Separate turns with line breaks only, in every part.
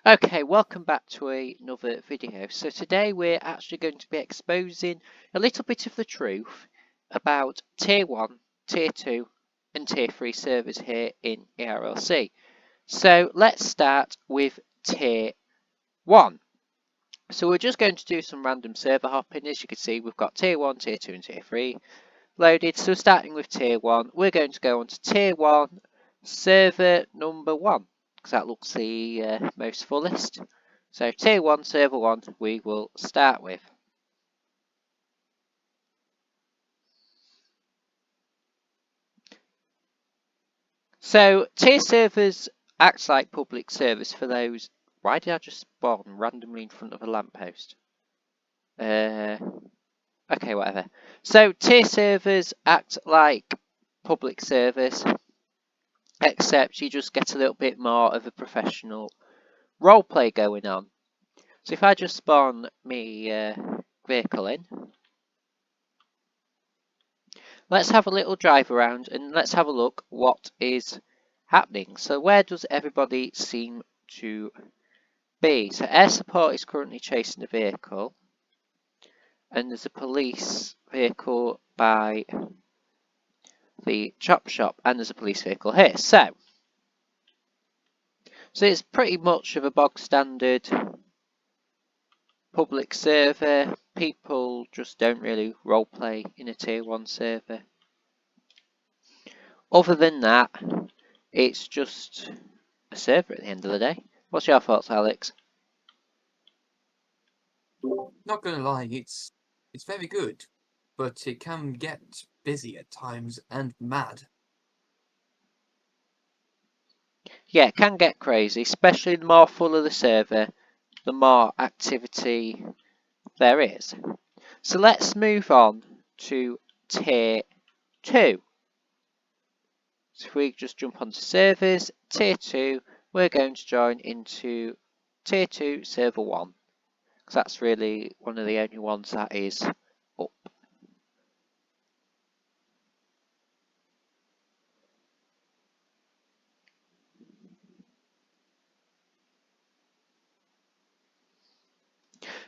Okay, welcome back to another video. So today we're actually going to be exposing a little bit of the truth about Tier 1, Tier 2 and Tier 3 servers here in ERLC. So let's start with Tier 1. So we're just going to do some random server hopping. As you can see, we've got Tier 1, Tier 2 and Tier 3 loaded. So starting with Tier 1, we're going to go on to Tier 1, server number 1, because that looks the most fullest. So Tier 1, server 1, we will start with. So tier servers act like public servers for those. Why did I just spawn randomly in front of a lamppost? Okay, whatever. So tier servers act like public servers, except you just get a little bit more of a professional roleplay going on. So if I just spawn me vehicle in, let's have a little drive around and let's have a look what is happening. So where does everybody seem to be? So air support is currently chasing the vehicle, and there's a police vehicle by the chop shop, and there's a police vehicle here. So it's pretty much of a bog standard public server. People just don't really roleplay in a tier 1 server. Other than that, it's just a server at the end of the day. What's your thoughts, Alex?
Not gonna lie, it's very good, but it can get busy at times and mad.
Yeah, it can get crazy, especially the more full of the server, the more activity there is. So let's move on to tier 2. So if we just jump onto servers, tier 2, we're going to join into tier 2 server 1, because that's really one of the only ones that is up.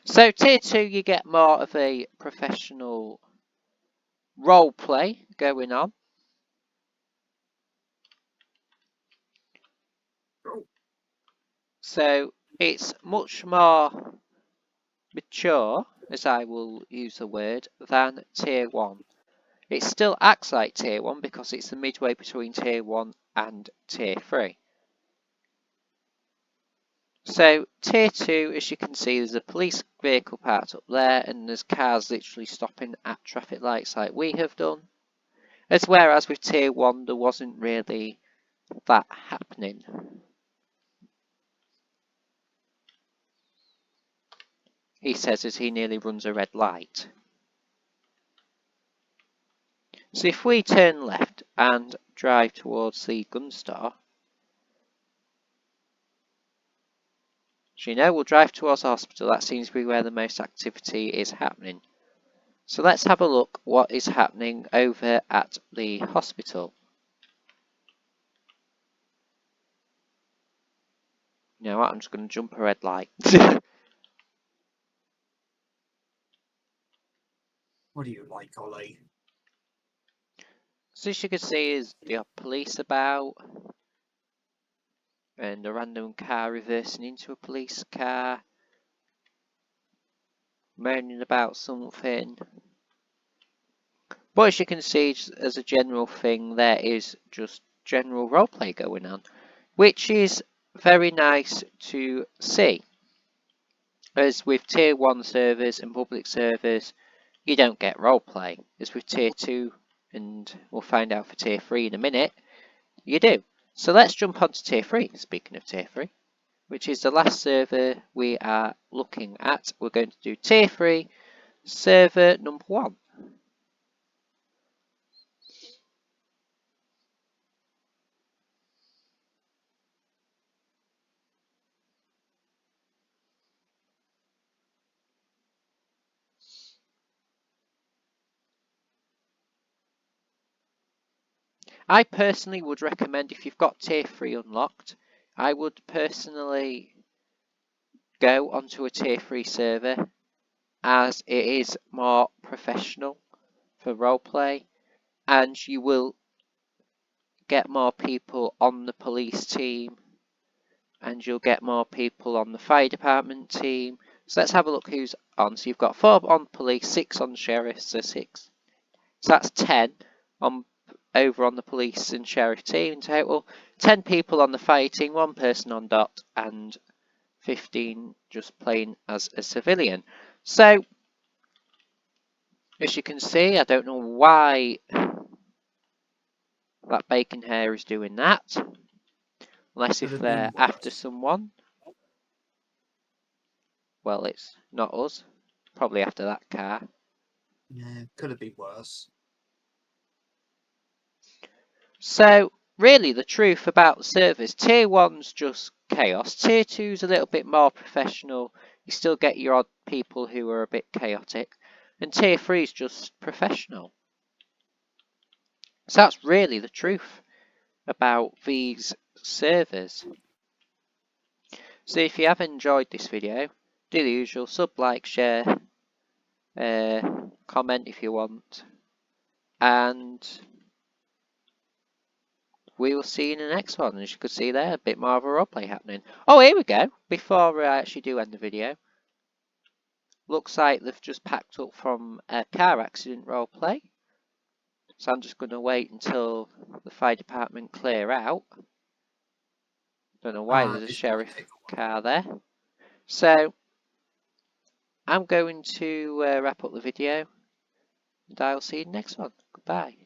So tier 2, you get more of a professional role play going on. So it's much more mature, as I will use the word, than tier 1. It still acts like tier 1 because it's the midway between tier 1 and tier 3. So tier 2, as you can see, there's a police vehicle parked up there and there's cars literally stopping at traffic lights like we have done. As whereas with tier 1 there wasn't really that happening. He says as he nearly runs a red light. So if we turn left and drive towards the gun store, so you know we'll drive towards the hospital, that seems to be where the most activity is happening. So let's have a look what is happening over at the hospital. You know what, I'm just going to jump a red light.
What do you like, Ollie?
So as you can see is there are police about, and a random car reversing into a police car, moaning about something. But as you can see, as a general thing, there is just general roleplay going on, which is very nice to see. As with tier 1 servers and public servers, you don't get roleplay. As with tier 2, and we'll find out for tier 3 in a minute, you do. So let's jump on to tier 3, speaking of tier 3, which is the last server we are looking at. We're going to do tier 3, server number 1. I personally would recommend, if you've got tier 3 unlocked, I would personally go onto a tier 3 server, as it is more professional for roleplay, and you will get more people on the police team, and you'll get more people on the fire department team. So let's have a look who's on. So you've got 4 on police, 6 on sheriff, so 6. So that's 10 on over on the police and sheriff team in total. 10 people on the fire team, 1 person on dot, and 15 just playing as a civilian. So as you can see, I don't know why that bacon hair is doing that, unless
Could
if
have
they're
been
after
worse.
someone. Well, it's not us, probably after that car.
Yeah, could have been worse.
So really the truth about the servers, tier 1's just chaos, tier 2's a little bit more professional, you still get your odd people who are a bit chaotic, and tier 3's just professional. So that's really the truth about these servers. So if you have enjoyed this video, do the usual, sub, like, share, comment if you want, and we will see you in the next one. As you can see there, a bit more of a roleplay happening. Oh, here we go. Before I actually do end the video, looks like they've just packed up from a car accident roleplay. So I'm just going to wait until the fire department clear out. Don't know why there's a
This might
sheriff
take a while.
car there. So I'm going to wrap up the video, and I'll see you in the next one. Goodbye.